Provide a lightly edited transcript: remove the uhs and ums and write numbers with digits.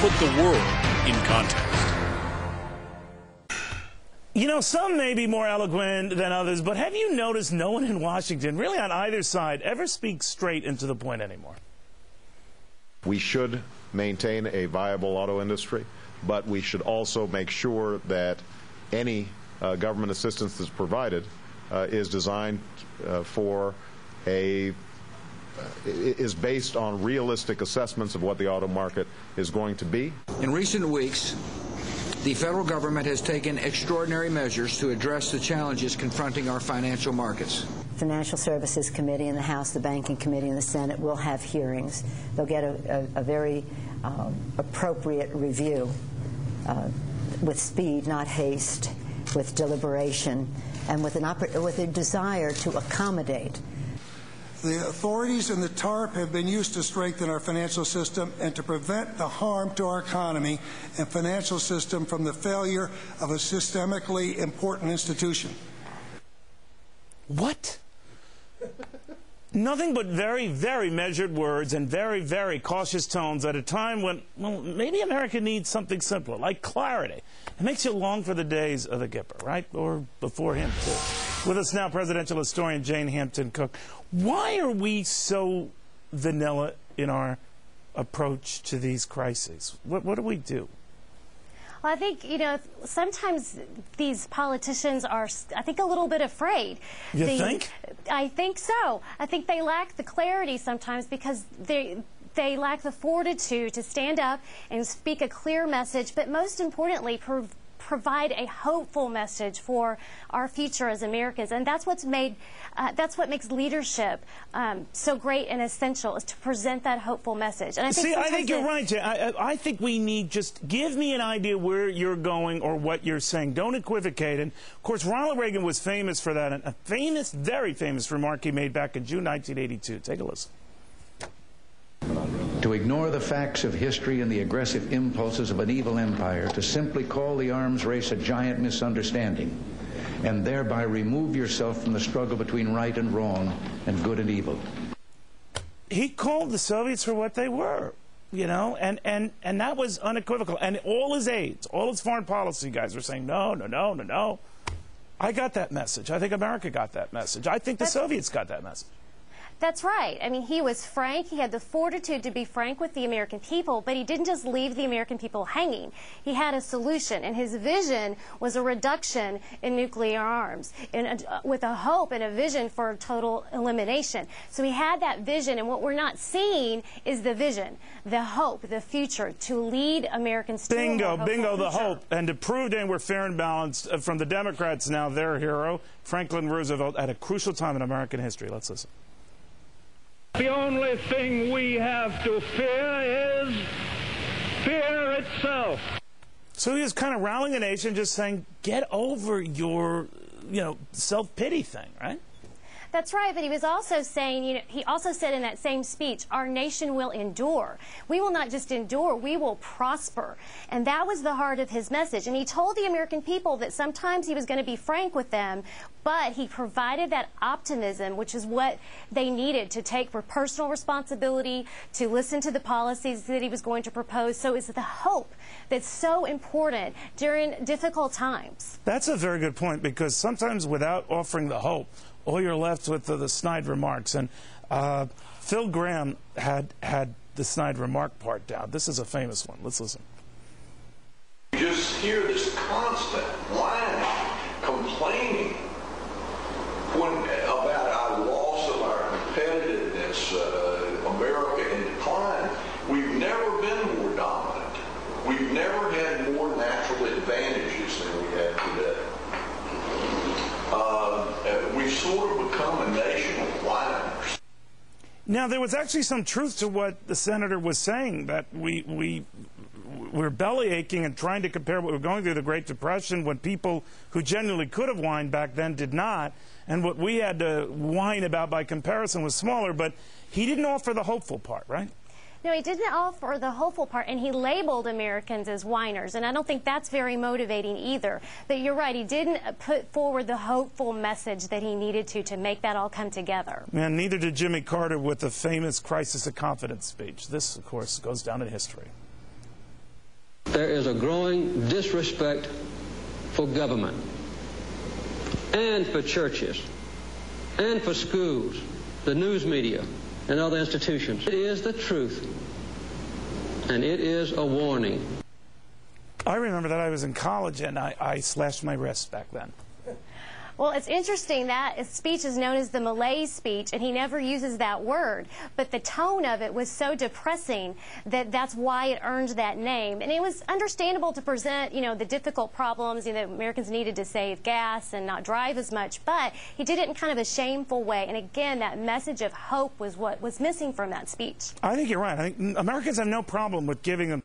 put the world in context. You know, some may be more eloquent than others, but have you noticed no one in Washington, really on either side, ever speaks straight and to the point anymore? We should maintain a viable auto industry, but we should also make sure that any government assistance that's provided is designed is based on realistic assessments of what the auto market is going to be. In recent weeks, the federal government has taken extraordinary measures to address the challenges confronting our financial markets. Financial Services Committee in the House, the Banking Committee in the Senate will have hearings. They'll get a very appropriate review with speed, not haste, with deliberation, and with a desire to accommodate. The authorities and the TARP have been used to strengthen our financial system and to prevent the harm to our economy and financial system from the failure of a systemically important institution. What? Nothing but very, very measured words and very, very cautious tones at a time when, well, maybe America needs something simpler, like clarity. It makes you long for the days of the Gipper, right? Or before him, too. With us now, presidential historian Jane Hampton Cook. Why are we so vanilla in our approach to these crises? What do we do? Well, I think, you know, sometimes these politicians are, I think, a little bit afraid. You think? I think so. I think they lack the clarity sometimes because they lack the fortitude to stand up and speak a clear message, but most importantly, provide a hopeful message for our future as Americans, and that's what makes leadership so great and essential, is to present that hopeful message. And I think you're right, Jay. I think we need just give me an idea where you're going or what you're saying. Don't equivocate. And of course, Ronald Reagan was famous for that. And a famous, very famous remark he made back in June 1982. Take a listen. To ignore the facts of history and the aggressive impulses of an evil empire, to simply call the arms race a giant misunderstanding, and thereby remove yourself from the struggle between right and wrong and good and evil. He called the Soviets for what they were, you know, and that was unequivocal. And all his aides, all his foreign policy guys were saying, no, no, no, no, no. I got that message. I think America got that message. I think the Soviets got that message. That's right. I mean, he was frank. He had the fortitude to be frank with the American people, but he didn't just leave the American people hanging. He had a solution, and his vision was a reduction in nuclear arms, with a hope and a vision for total elimination. So he had that vision, and what we're not seeing is the vision, the hope, the future, to lead Americans to a more hopeful bingo, the future. hope. And to prove they were fair and balanced, from the Democrats now, their hero, Franklin Roosevelt, at a crucial time in American history. Let's listen. The only thing we have to fear is fear itself. So he was kind of rallying the nation, just saying, get over your, self-pity thing, right? That's right, but he was also saying, he also said in that same speech, our nation will endure. We will not just endure, we will prosper. And that was the heart of his message. And he told the American people that sometimes he was going to be frank with them, but he provided that optimism, which is what they needed to take for personal responsibility, to listen to the policies that he was going to propose. So it's the hope that's so important during difficult times. That's a very good point, because sometimes without offering the hope, all you're left with are the snide remarks. And Phil Graham had the snide remark part down. This is a famous one. Let's listen. You just hear this constant whining, complaining about our loss of our competitiveness, America in decline. We've never been more dominant. We've never had more natural advantages than we have today. We've sort of become a nation of whiners. Now, there was actually some truth to what the senator was saying, that we're belly aching and trying to compare what we're going through the Great Depression, when people who genuinely could have whined back then did not, and what we had to whine about by comparison was smaller. But he didn't offer the hopeful part, right? No, he didn't offer the hopeful part, and he labeled Americans as whiners, and I don't think that's very motivating either. But you're right, he didn't put forward the hopeful message that he needed to make that all come together. And neither did Jimmy Carter with the famous crisis of confidence speech. This, of course, goes down in history. there is a growing disrespect for government and for churches and for schools, the news media, and other institutions. It is the truth, and it is a warning. I remember that I was in college and I slashed my wrists back then. Well, it's interesting that his speech is known as the Malaise speech, and he never uses that word. But the tone of it was so depressing that that's why it earned that name. And it was understandable to present, you know, the difficult problems, you know, Americans needed to save gas and not drive as much. But he did it in kind of a shameful way. And again, that message of hope was what was missing from that speech. I think you're right. I think Americans have no problem with giving them